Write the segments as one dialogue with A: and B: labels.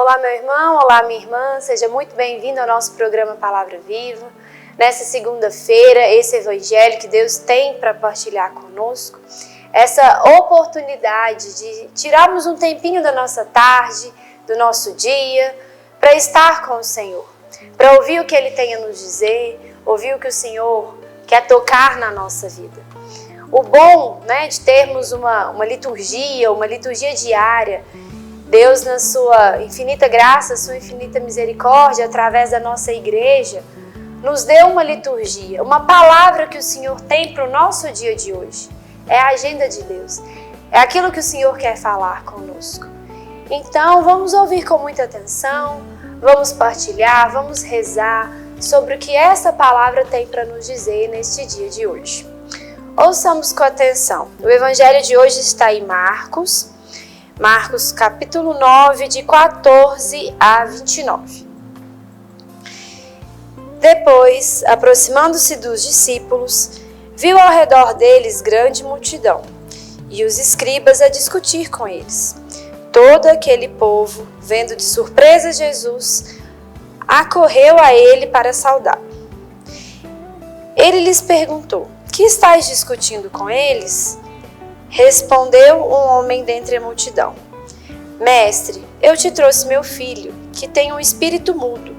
A: Olá, meu irmão, olá, minha irmã, seja muito bem-vindo ao nosso programa Palavra Viva. Nessa segunda-feira, esse evangelho que Deus tem para partilhar conosco, essa oportunidade de tirarmos um tempinho da nossa tarde, do nosso dia, para estar com o Senhor, para ouvir o que Ele tem a nos dizer, ouvir o que o Senhor quer tocar na nossa vida. O bom, de termos uma liturgia diária, Deus, na sua infinita graça, sua infinita misericórdia, através da nossa igreja, nos deu uma liturgia, uma palavra que o Senhor tem para o nosso dia de hoje. É a agenda de Deus, é aquilo que o Senhor quer falar conosco. Então, vamos ouvir com muita atenção, vamos partilhar, vamos rezar sobre o que essa palavra tem para nos dizer neste dia de hoje. Ouçamos com atenção. O evangelho de hoje está em Marcos capítulo 9, de 14 a 29. Depois, aproximando-se dos discípulos, viu ao redor deles grande multidão, e os escribas a discutir com eles. Todo aquele povo, vendo de surpresa Jesus, acorreu a ele para saudá-lo. Ele lhes perguntou: que estáis discutindo com eles? Respondeu um homem dentre a multidão: Mestre, eu te trouxe meu filho, que tem um espírito mudo.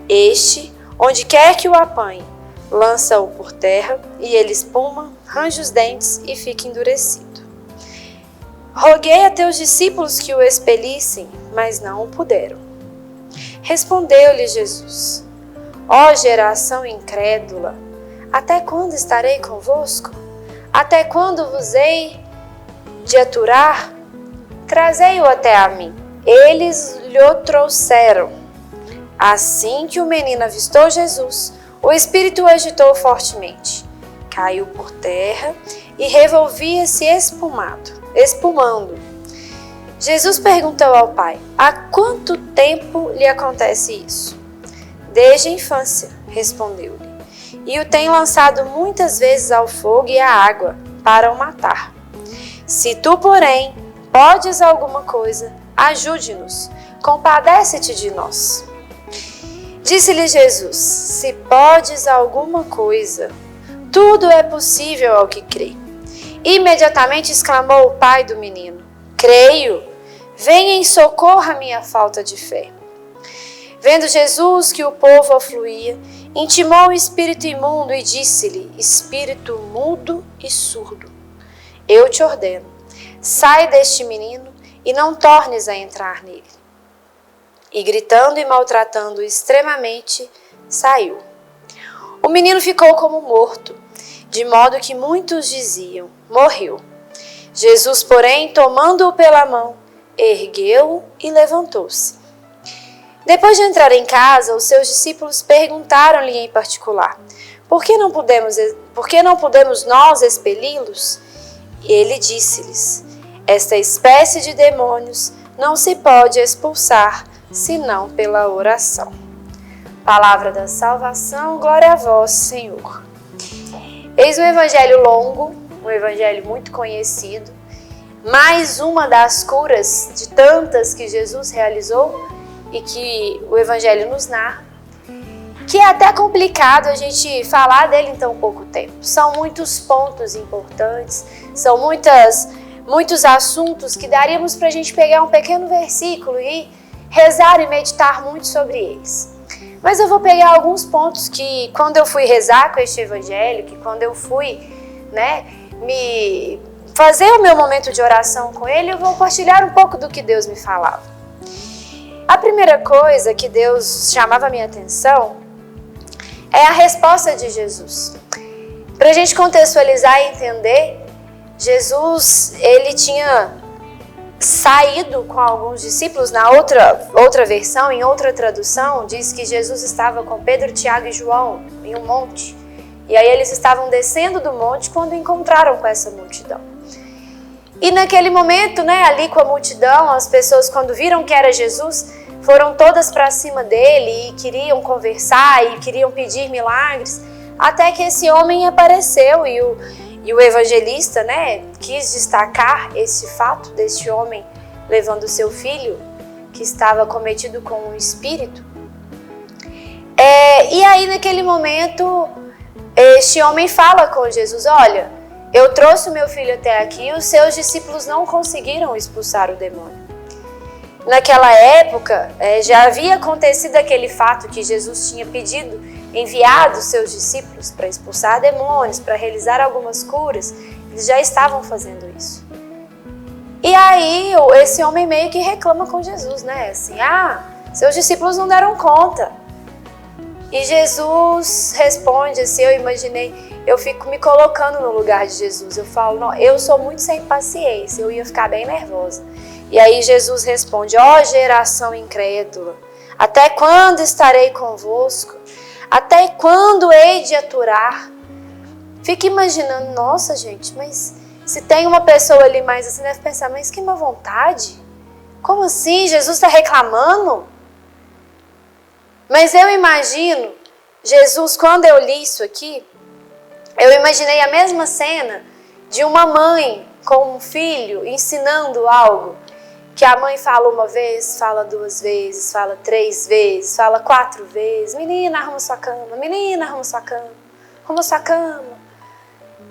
A: Este, onde quer que o apanhe, lança-o por terra, e ele espuma, range os dentes e fica endurecido. Roguei a teus discípulos que o expelissem, mas não o puderam. Respondeu-lhe Jesus: Ó geração incrédula, até quando estarei convosco? Até quando vos hei de aturar? Trazei-o até a mim. Eles lhe trouxeram. Assim que o menino avistou Jesus, o espírito o agitou fortemente. Caiu por terra e revolvia-se espumando. Jesus perguntou ao pai: há quanto tempo lhe acontece isso? Desde a infância, respondeu-lhe. E o tem lançado muitas vezes ao fogo e à água, para o matar. Se tu, porém, podes alguma coisa, ajude-nos, compadece-te de nós. Disse-lhe Jesus: se podes alguma coisa, tudo é possível ao que crê. Imediatamente exclamou o pai do menino: creio, venha em socorro à minha falta de fé. Vendo Jesus que o povo afluía, intimou o espírito imundo e disse-lhe: espírito mudo e surdo, eu te ordeno, sai deste menino e não tornes a entrar nele. E gritando e maltratando-o extremamente, saiu. O menino ficou como morto, de modo que muitos diziam: morreu. Jesus, porém, tomando-o pela mão, ergueu-o e levantou-se. Depois de entrar em casa, os seus discípulos perguntaram-lhe em particular: por que não podemos nós expeli-los? E ele disse-lhes: esta espécie de demônios não se pode expulsar, senão pela oração. Palavra da salvação, glória a vós, Senhor. Eis um evangelho longo, um evangelho muito conhecido, mais uma das curas de tantas que Jesus realizou e que o evangelho nos narra, que é até complicado a gente falar dele em tão pouco tempo. São muitos pontos importantes, são muitos assuntos que daríamos para a gente pegar um pequeno versículo e rezar e meditar muito sobre eles. Mas eu vou pegar alguns pontos que, quando eu fui rezar com este evangelho, que quando eu fui me fazer o meu momento de oração com ele, eu vou partilhar um pouco do que Deus me falava. A primeira coisa que Deus chamava a minha atenção é a resposta de Jesus. Para a gente contextualizar e entender, Jesus, ele tinha saído com alguns discípulos. Na outra versão, em outra tradução, diz que Jesus estava com Pedro, Tiago e João em um monte. E aí eles estavam descendo do monte quando encontraram com essa multidão. E naquele momento, ali com a multidão, as pessoas, quando viram que era Jesus, foram todas para cima dele e queriam conversar e queriam pedir milagres, até que esse homem apareceu e o evangelista, quis destacar esse fato deste homem levando o seu filho, que estava cometido com um espírito. E aí naquele momento, este homem fala com Jesus: olha, eu trouxe o meu filho até aqui e os seus discípulos não conseguiram expulsar o demônio. Naquela época, já havia acontecido aquele fato que Jesus tinha enviado os seus discípulos para expulsar demônios, para realizar algumas curas. Eles já estavam fazendo isso. E aí, esse homem meio que reclama com Jesus, né? Assim, seus discípulos não deram conta. E Jesus responde assim, eu fico me colocando no lugar de Jesus. Eu falo, não, eu sou muito sem paciência, eu ia ficar bem nervosa. E aí Jesus responde: ó geração incrédula, até quando estarei convosco? Até quando hei de aturar? Fica imaginando, nossa gente, mas se tem uma pessoa ali mais assim, deve pensar, mas que má vontade. Como assim? Jesus está reclamando? Mas eu imagino, Jesus, quando eu li isso aqui, eu imaginei a mesma cena de uma mãe com um filho ensinando algo. Que a mãe fala uma vez, fala 2 vezes, fala 3 vezes, fala 4 vezes. Menina, arruma sua cama. Menina, arruma sua cama. Arruma sua cama.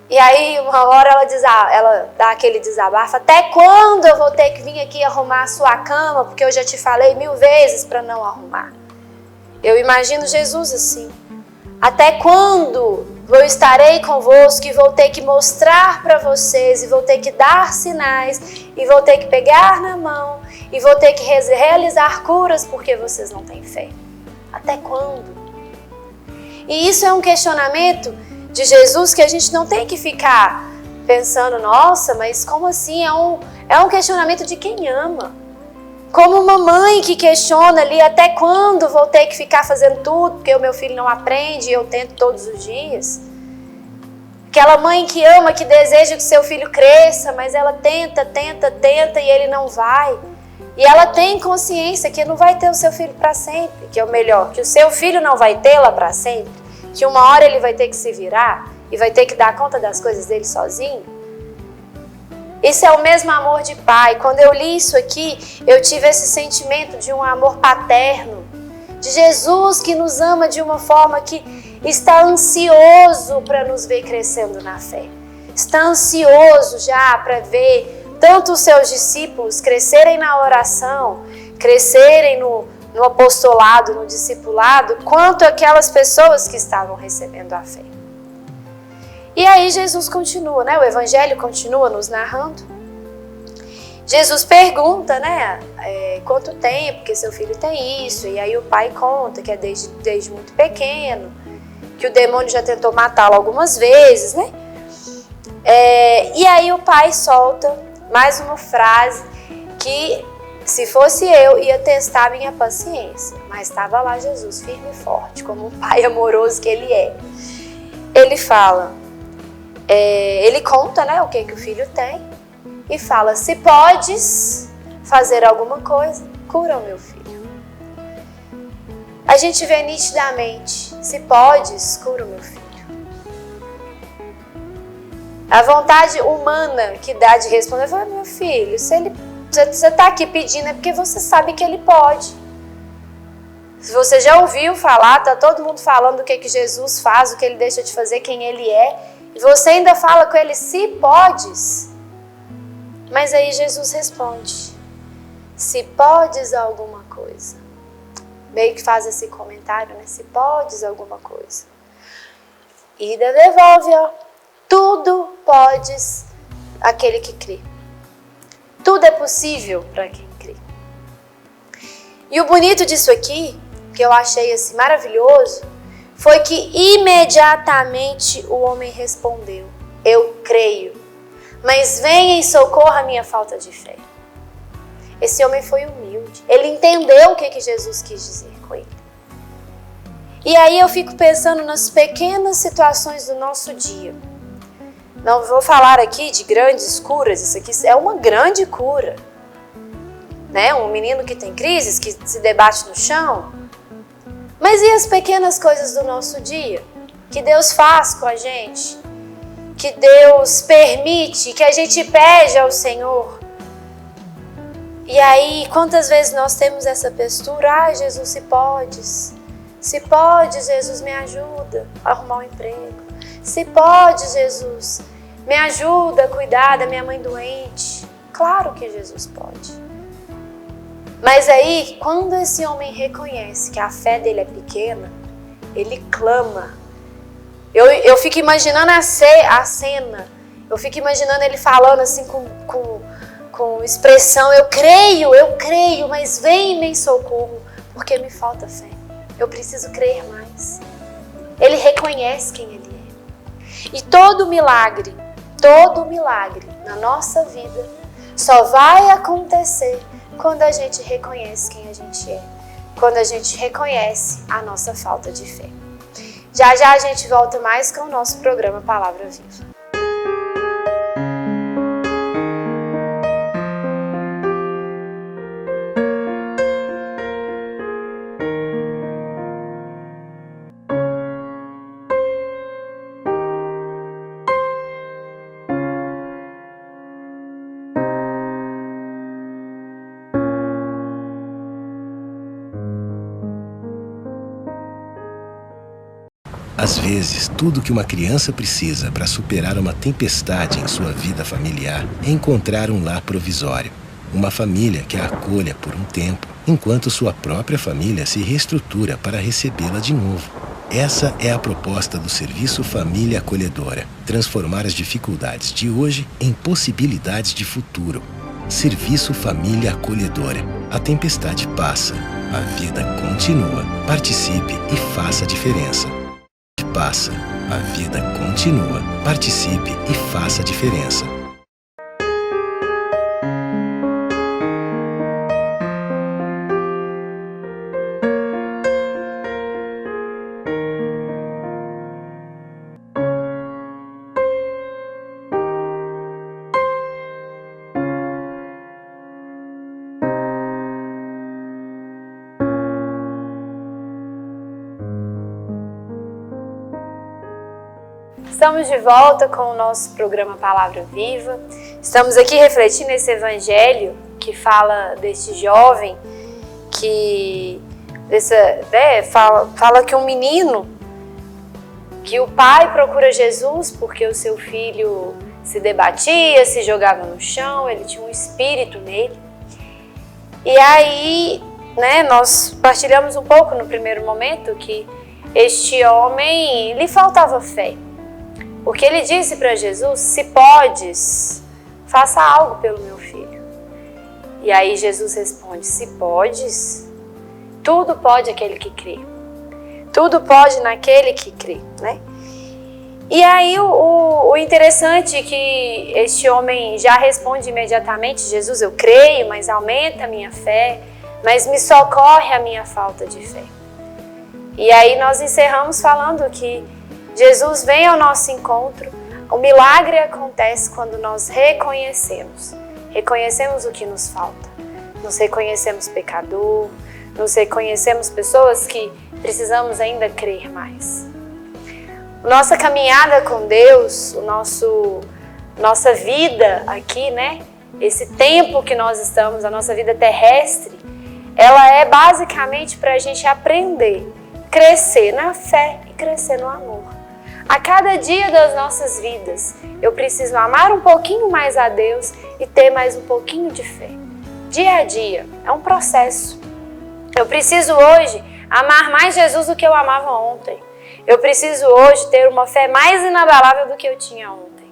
A: E aí, uma hora ela dá aquele desabafo. Até quando eu vou ter que vir aqui arrumar a sua cama? Porque eu já te falei 1000 vezes para não arrumar. Eu imagino Jesus assim. Até quando eu estarei convosco e vou ter que mostrar para vocês, e vou ter que dar sinais, e vou ter que pegar na mão, e vou ter que realizar curas porque vocês não têm fé. Até quando? E isso é um questionamento de Jesus que a gente não tem que ficar pensando, nossa, mas como assim? É um questionamento de quem ama. Como uma mãe que questiona ali, até quando vou ter que ficar fazendo tudo porque o meu filho não aprende e eu tento todos os dias. Aquela mãe que ama, que deseja que seu filho cresça, mas ela tenta e ele não vai. E ela tem consciência que não vai ter o seu filho para sempre, que é o melhor, que o seu filho não vai tê-la para sempre, que uma hora ele vai ter que se virar e vai ter que dar conta das coisas dele sozinho. Esse é o mesmo amor de pai. Quando eu li isso aqui, eu tive esse sentimento de um amor paterno, de Jesus que nos ama de uma forma que está ansioso para nos ver crescendo na fé. Está ansioso já para ver tanto os seus discípulos crescerem na oração, crescerem no apostolado, no discipulado, quanto aquelas pessoas que estavam recebendo a fé. E aí Jesus continua, né? O Evangelho continua nos narrando. Jesus pergunta, né? Quanto tempo que seu filho tem isso? E aí o pai conta que é desde muito pequeno, que o demônio já tentou matá-lo algumas vezes, né? E aí o pai solta mais uma frase que, se fosse eu, ia testar a minha paciência. Mas estava lá Jesus, firme e forte, como um pai amoroso que ele é. Ele fala... ele conta, né, o que o filho tem e fala: se podes fazer alguma coisa, cura o meu filho. A gente vê nitidamente: se podes, cura o meu filho. A vontade humana que dá de responder: meu filho, se você está aqui pedindo é porque você sabe que ele pode. Se você já ouviu falar, tá todo mundo falando o que Jesus faz, o que ele deixa de fazer, quem ele é. E você ainda fala com ele: se podes. Mas aí Jesus responde: se podes alguma coisa. Meio que faz esse comentário, né? Se podes alguma coisa. E ainda devolve, ó. Tudo podes aquele que crê. Tudo é possível para quem crê. E o bonito disso aqui, que eu achei assim maravilhoso, foi que imediatamente o homem respondeu: eu creio, mas venha em socorro à minha falta de fé. Esse homem foi humilde, ele entendeu o que Jesus quis dizer com ele. E aí eu fico pensando nas pequenas situações do nosso dia. Não vou falar aqui de grandes curas, isso aqui é uma grande cura. Né? Um menino que tem crises, que se debate no chão. Mas e as pequenas coisas do nosso dia? Que Deus faz com a gente? Que Deus permite, que a gente pede ao Senhor? E aí, quantas vezes nós temos essa postura? Ai, Jesus, se podes. Se pode, Jesus, me ajuda a arrumar um emprego. Se pode, Jesus, me ajuda a cuidar da minha mãe doente. Claro que Jesus pode. Mas aí, quando esse homem reconhece que a fé dele é pequena, ele clama. Eu fico imaginando a cena. Eu fico imaginando ele falando assim com expressão: eu creio, mas vem em socorro, porque me falta fé. Eu preciso crer mais. Ele reconhece quem ele é. E todo milagre na nossa vida só vai acontecer quando a gente reconhece quem a gente é. Quando a gente reconhece a nossa falta de fé. Já já a gente volta mais com o nosso programa Palavra Viva.
B: Às vezes, tudo que uma criança precisa para superar uma tempestade em sua vida familiar é encontrar um lar provisório. Uma família que a acolha por um tempo, enquanto sua própria família se reestrutura para recebê-la de novo. Essa é a proposta do Serviço Família Acolhedora. Transformar as dificuldades de hoje em possibilidades de futuro. Serviço Família Acolhedora. A tempestade passa, a vida continua. Participe e faça a diferença. Passa, a vida continua. Participe e faça a diferença.
A: Estamos de volta com o nosso programa Palavra Viva. Estamos aqui refletindo esse evangelho que fala desse jovem que fala que um menino, que o pai procura Jesus porque o seu filho se debatia, se jogava no chão, ele tinha um espírito nele. E aí, nós partilhamos um pouco no primeiro momento que este homem, lhe faltava fé. Porque ele disse para Jesus: se podes, faça algo pelo meu filho. E aí Jesus responde: se podes, tudo pode aquele que crê. Tudo pode naquele que crê, né? E aí o interessante é que este homem já responde imediatamente: Jesus, eu creio, mas aumenta a minha fé, mas me socorre a minha falta de fé. E aí nós encerramos falando que Jesus vem ao nosso encontro. O milagre acontece quando nós reconhecemos o que nos falta. Nos reconhecemos pecador, nos reconhecemos pessoas que precisamos ainda crer mais. Nossa caminhada com Deus, nossa vida aqui, esse tempo que nós estamos, a nossa vida terrestre, ela é basicamente para a gente aprender, crescer na fé e crescer no amor. A cada dia das nossas vidas, eu preciso amar um pouquinho mais a Deus e ter mais um pouquinho de fé. Dia a dia, é um processo. Eu preciso hoje amar mais Jesus do que eu amava ontem. Eu preciso hoje ter uma fé mais inabalável do que eu tinha ontem.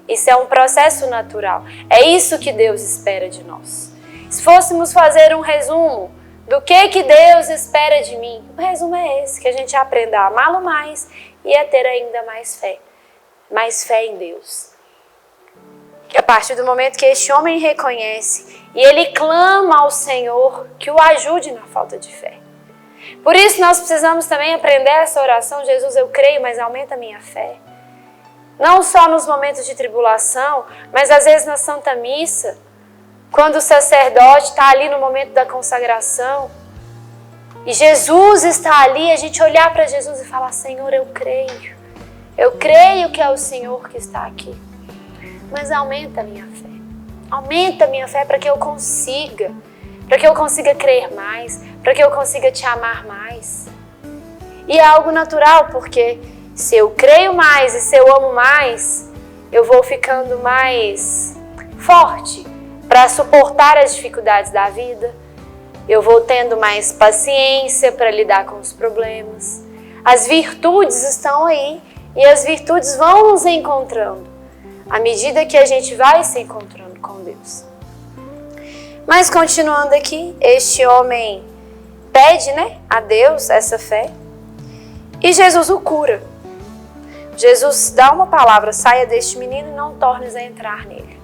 A: Isso é um processo natural. É isso que Deus espera de nós. Se fôssemos fazer um resumo do que Deus espera de mim, o resumo é esse, que a gente aprenda a amá-lo mais e a ter ainda mais fé em Deus. A partir do momento que este homem reconhece e ele clama ao Senhor que o ajude na falta de fé. Por isso nós precisamos também aprender essa oração: Jesus, eu creio, mas aumenta a minha fé. Não só nos momentos de tribulação, mas às vezes na Santa Missa, quando o sacerdote está ali no momento da consagração, e Jesus está ali, a gente olhar para Jesus e falar: Senhor, eu creio que é o Senhor que está aqui, mas aumenta a minha fé. Aumenta a minha fé para que eu consiga crer mais, para que eu consiga te amar mais. E é algo natural, porque se eu creio mais e se eu amo mais, eu vou ficando mais forte para suportar as dificuldades da vida. Eu vou tendo mais paciência para lidar com os problemas. As virtudes estão aí e as virtudes vão nos encontrando à medida que a gente vai se encontrando com Deus. Mas continuando aqui, este homem pede, a Deus essa fé e Jesus o cura. Jesus dá uma palavra: saia deste menino e não tornes a entrar nele.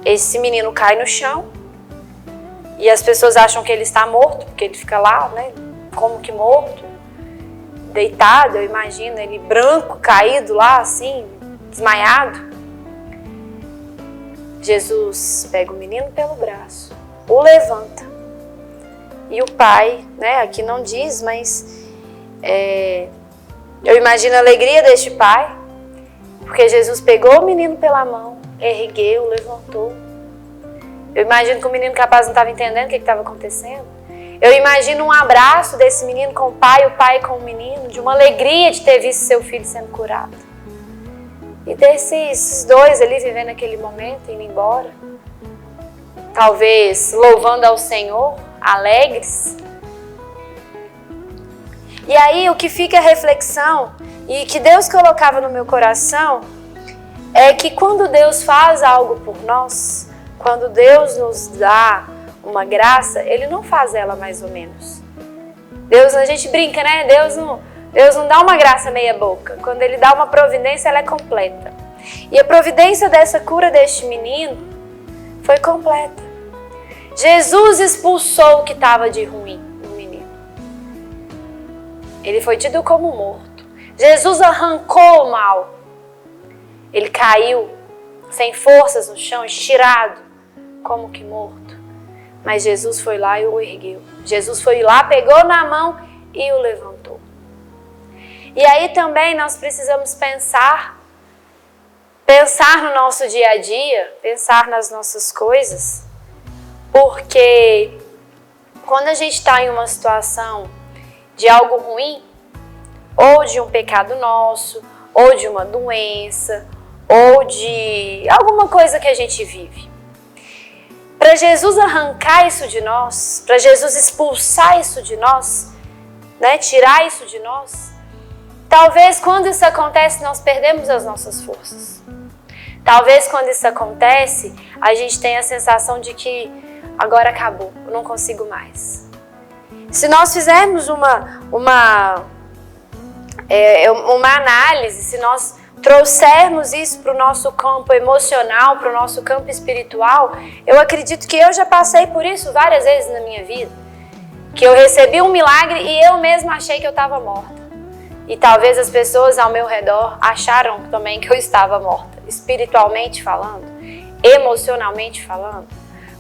A: Esse menino cai no chão e as pessoas acham que ele está morto, porque ele fica lá, como que morto, deitado, eu imagino, ele branco, caído lá, assim, desmaiado. Jesus pega o menino pelo braço, o levanta. E o pai, aqui não diz, mas eu imagino a alegria deste pai, porque Jesus pegou o menino pela mão, ergueu, levantou. Eu imagino que o menino capaz não estava entendendo o que estava acontecendo. Eu imagino um abraço desse menino com o pai com o menino, de uma alegria de ter visto seu filho sendo curado. E desses dois ali vivendo aquele momento, indo embora. Talvez louvando ao Senhor, alegres. E aí o que fica a reflexão, e que Deus colocava no meu coração, é que quando Deus faz algo por nós, quando Deus nos dá uma graça, Ele não faz ela mais ou menos. Deus, a gente brinca, Deus não dá uma graça meia boca. Quando Ele dá uma providência, ela é completa. E a providência dessa cura deste menino foi completa. Jesus expulsou o que estava de ruim no menino. Ele foi tido como morto. Jesus arrancou o mal. Ele caiu sem forças no chão, estirado, como que morto. Mas Jesus foi lá e o ergueu. Jesus foi lá, pegou na mão e o levantou. E aí também nós precisamos pensar no nosso dia a dia, pensar nas nossas coisas, porque quando a gente está em uma situação de algo ruim, ou de um pecado nosso, ou de uma doença, ou de alguma coisa que a gente vive, para Jesus arrancar isso de nós, para Jesus expulsar isso de nós, tirar isso de nós, talvez quando isso acontece nós perdemos as nossas forças. Talvez quando isso acontece a gente tenha a sensação de que agora acabou, eu não consigo mais. Se nós fizermos uma análise, se nós trouxermos isso para o nosso campo emocional, para o nosso campo espiritual, eu acredito que eu já passei por isso várias vezes na minha vida. Que eu recebi um milagre e eu mesma achei que eu estava morta. E talvez as pessoas ao meu redor acharam também que eu estava morta. Espiritualmente falando, emocionalmente falando.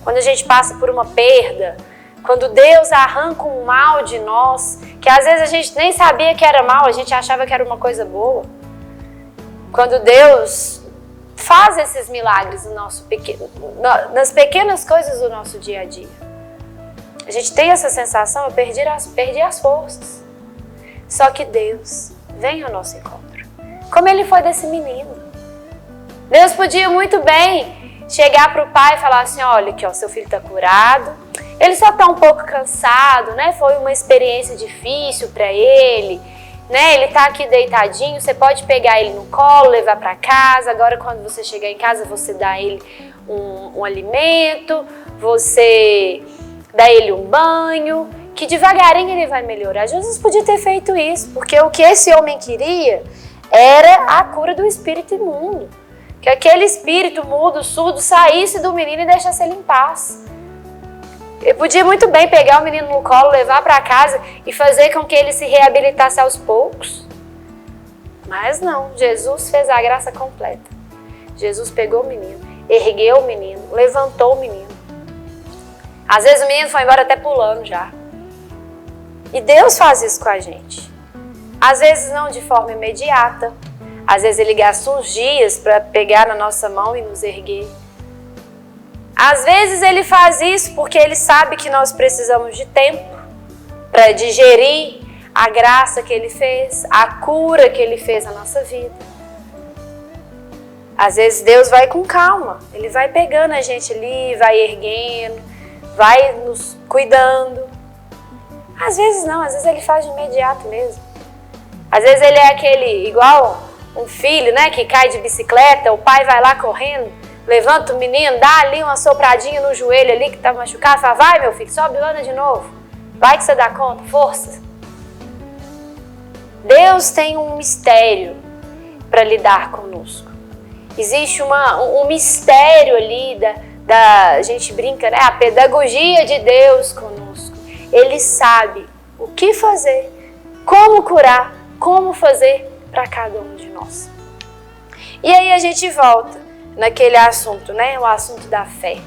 A: Quando a gente passa por uma perda, quando Deus arranca um mal de nós, que às vezes a gente nem sabia que era mal, a gente achava que era uma coisa boa. Quando Deus faz esses milagres nas pequenas coisas do nosso dia a dia, a gente tem essa sensação: eu perdi as forças. Só que Deus vem ao nosso encontro, como Ele foi desse menino. Deus podia muito bem chegar para o pai e falar assim: olha aqui, seu filho está curado, ele só está um pouco cansado, foi uma experiência difícil para ele, ele está aqui deitadinho, você pode pegar ele no colo, levar para casa, agora quando você chegar em casa você dá ele um alimento, você dá ele um banho, que devagarinho ele vai melhorar. Jesus podia ter feito isso, porque o que esse homem queria era a cura do espírito imundo. Que aquele espírito mudo, surdo, saísse do menino e deixasse ele em paz. Ele podia muito bem pegar o menino no colo, levar para casa e fazer com que ele se reabilitasse aos poucos. Mas não, Jesus fez a graça completa. Jesus pegou o menino, ergueu o menino, levantou o menino. Às vezes o menino foi embora até pulando já. E Deus faz isso com a gente. Às vezes não de forma imediata. Às vezes Ele gasta uns dias para pegar na nossa mão e nos erguer. Às vezes Ele faz isso porque Ele sabe que nós precisamos de tempo para digerir a graça que Ele fez, a cura que Ele fez na nossa vida. Às vezes Deus vai com calma, Ele vai pegando a gente ali, vai erguendo, vai nos cuidando. Às vezes não, às vezes Ele faz de imediato mesmo. Às vezes Ele é aquele, igual um filho, né, que cai de bicicleta, o pai vai lá correndo, levanta o menino, dá ali uma sopradinha no joelho ali que tá machucado, fala, vai meu filho, sobe e anda de novo. Vai que você dá conta, força. Deus tem um mistério para lidar conosco. Existe um mistério ali, a gente brinca, né? A pedagogia de Deus conosco. Ele sabe o que fazer, como curar, como fazer para cada um de nós. E aí a gente volta naquele assunto, né? O assunto da fé.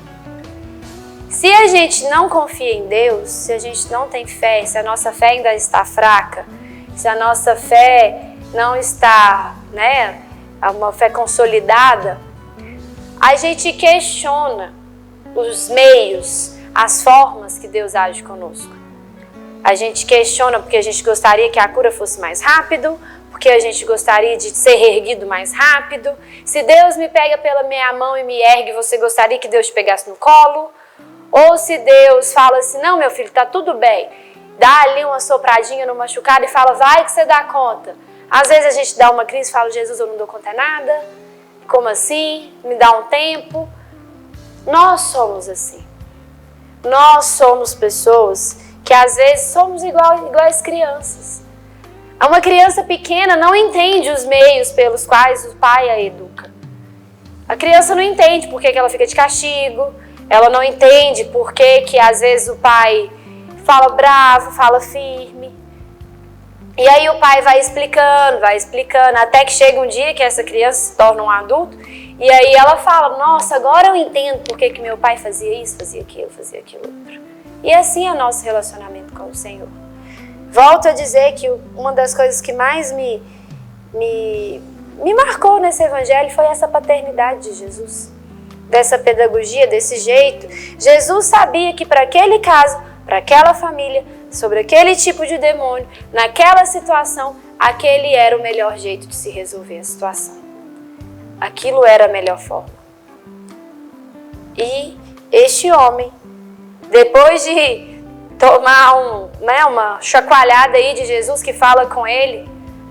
A: Se a gente não confia em Deus, se a gente não tem fé, se a nossa fé ainda está fraca, se a nossa fé não está, né, uma fé consolidada, a gente questiona os meios, as formas que Deus age conosco. A gente questiona porque a gente gostaria que a cura fosse mais rápido, porque a gente gostaria de ser erguido mais rápido. Se Deus me pega pela minha mão e me ergue, você gostaria que Deus te pegasse no colo? Ou se Deus fala assim, não meu filho, tá tudo bem, dá ali uma sopradinha no machucado e fala, vai que você dá conta. Às vezes a gente dá uma crise e fala, Jesus, eu não dou conta de nada, como assim? Me dá um tempo. Nós somos assim. Nós somos pessoas que às vezes somos iguais crianças. Uma criança pequena não entende os meios pelos quais o pai a educa. A criança não entende por que ela fica de castigo, ela não entende por que às vezes o pai fala bravo, fala firme. E aí o pai vai explicando, até que chega um dia que essa criança se torna um adulto, e aí ela fala, nossa, agora eu entendo por que meu pai fazia isso, fazia aquilo outro. E assim é o nosso relacionamento com o Senhor. Volto a dizer que uma das coisas que mais me marcou nesse evangelho foi essa paternidade de Jesus. Dessa pedagogia, desse jeito. Jesus sabia que para aquele caso, para aquela família, sobre aquele tipo de demônio, naquela situação, aquele era o melhor jeito de se resolver a situação. Aquilo era a melhor forma. E este homem, depois de tomar uma chacoalhada aí de Jesus que fala com ele,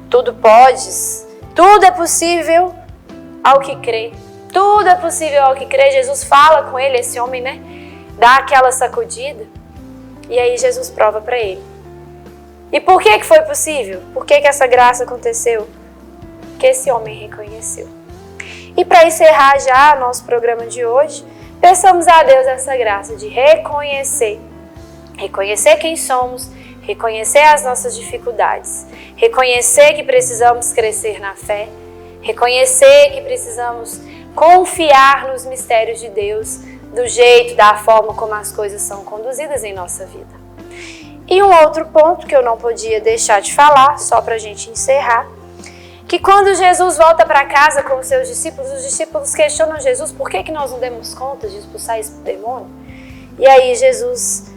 A: tudo podes, tudo é possível ao que crê. Tudo é possível ao que crê. Jesus fala com ele, esse homem, né? Dá aquela sacudida. E aí Jesus prova para ele. E por que foi possível? Por que essa graça aconteceu? Porque esse homem reconheceu. E para encerrar já nosso programa de hoje, peçamos a Deus essa graça de reconhecer. Reconhecer quem somos, reconhecer as nossas dificuldades, reconhecer que precisamos crescer na fé, reconhecer que precisamos confiar nos mistérios de Deus, do jeito, da forma como as coisas são conduzidas em nossa vida. E um outro ponto que eu não podia deixar de falar, só para a gente encerrar, que quando Jesus volta para casa com os seus discípulos, os discípulos questionam Jesus, por que nós não demos conta de expulsar esse demônio? E aí Jesus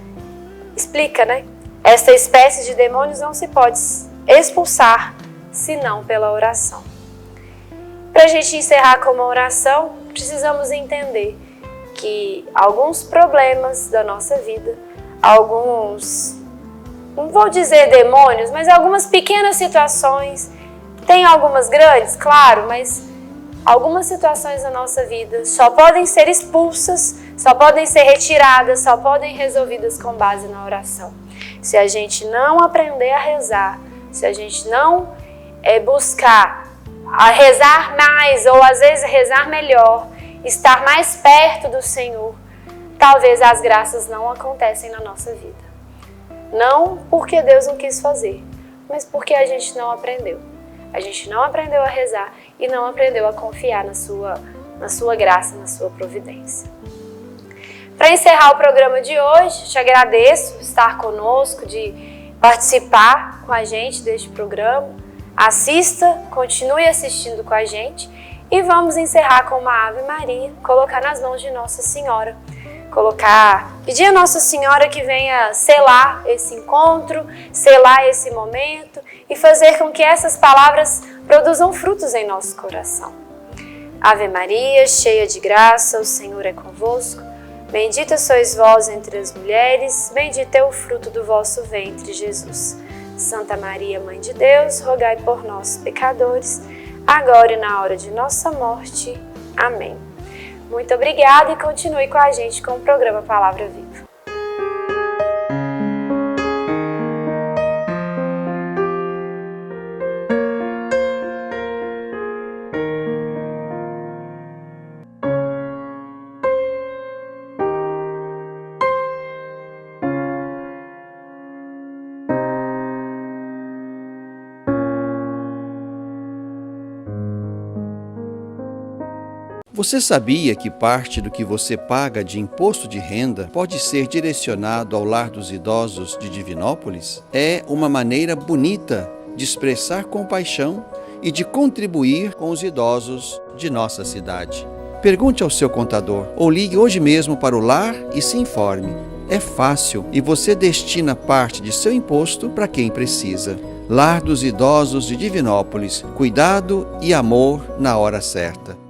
A: explica, né? Essa espécie de demônios não se pode expulsar, senão pela oração. Para a gente encerrar com uma oração, precisamos entender que alguns problemas da nossa vida, alguns, não vou dizer demônios, mas algumas pequenas situações, tem algumas grandes, claro, mas algumas situações da nossa vida só podem ser expulsas, só podem ser retiradas, só podem ser resolvidas com base na oração. Se a gente não aprender a rezar, se a gente não buscar a rezar mais, ou às vezes rezar melhor, estar mais perto do Senhor, talvez as graças não acontecem na nossa vida. Não porque Deus não quis fazer, mas porque a gente não aprendeu. A gente não aprendeu a rezar e não aprendeu a confiar na sua graça, na sua providência. Para encerrar o programa de hoje, te agradeço estar conosco, de participar com a gente deste programa. Assista, continue assistindo com a gente e vamos encerrar com uma Ave Maria, colocar nas mãos de Nossa Senhora, pedir a Nossa Senhora que venha selar esse encontro, selar esse momento e fazer com que essas palavras produzam frutos em nosso coração. Ave Maria, cheia de graça, o Senhor é convosco. Bendita sois vós entre as mulheres, bendito é o fruto do vosso ventre, Jesus. Santa Maria, Mãe de Deus, rogai por nós, pecadores, agora e na hora de nossa morte. Amém. Muito obrigada e continue com a gente com o programa Palavra Viva.
C: Você sabia que parte do que você paga de imposto de renda pode ser direcionado ao Lar dos Idosos de Divinópolis? É uma maneira bonita de expressar compaixão e de contribuir com os idosos de nossa cidade. Pergunte ao seu contador ou ligue hoje mesmo para o lar e se informe. É fácil e você destina parte de seu imposto para quem precisa. Lar dos Idosos de Divinópolis. Cuidado e amor na hora certa.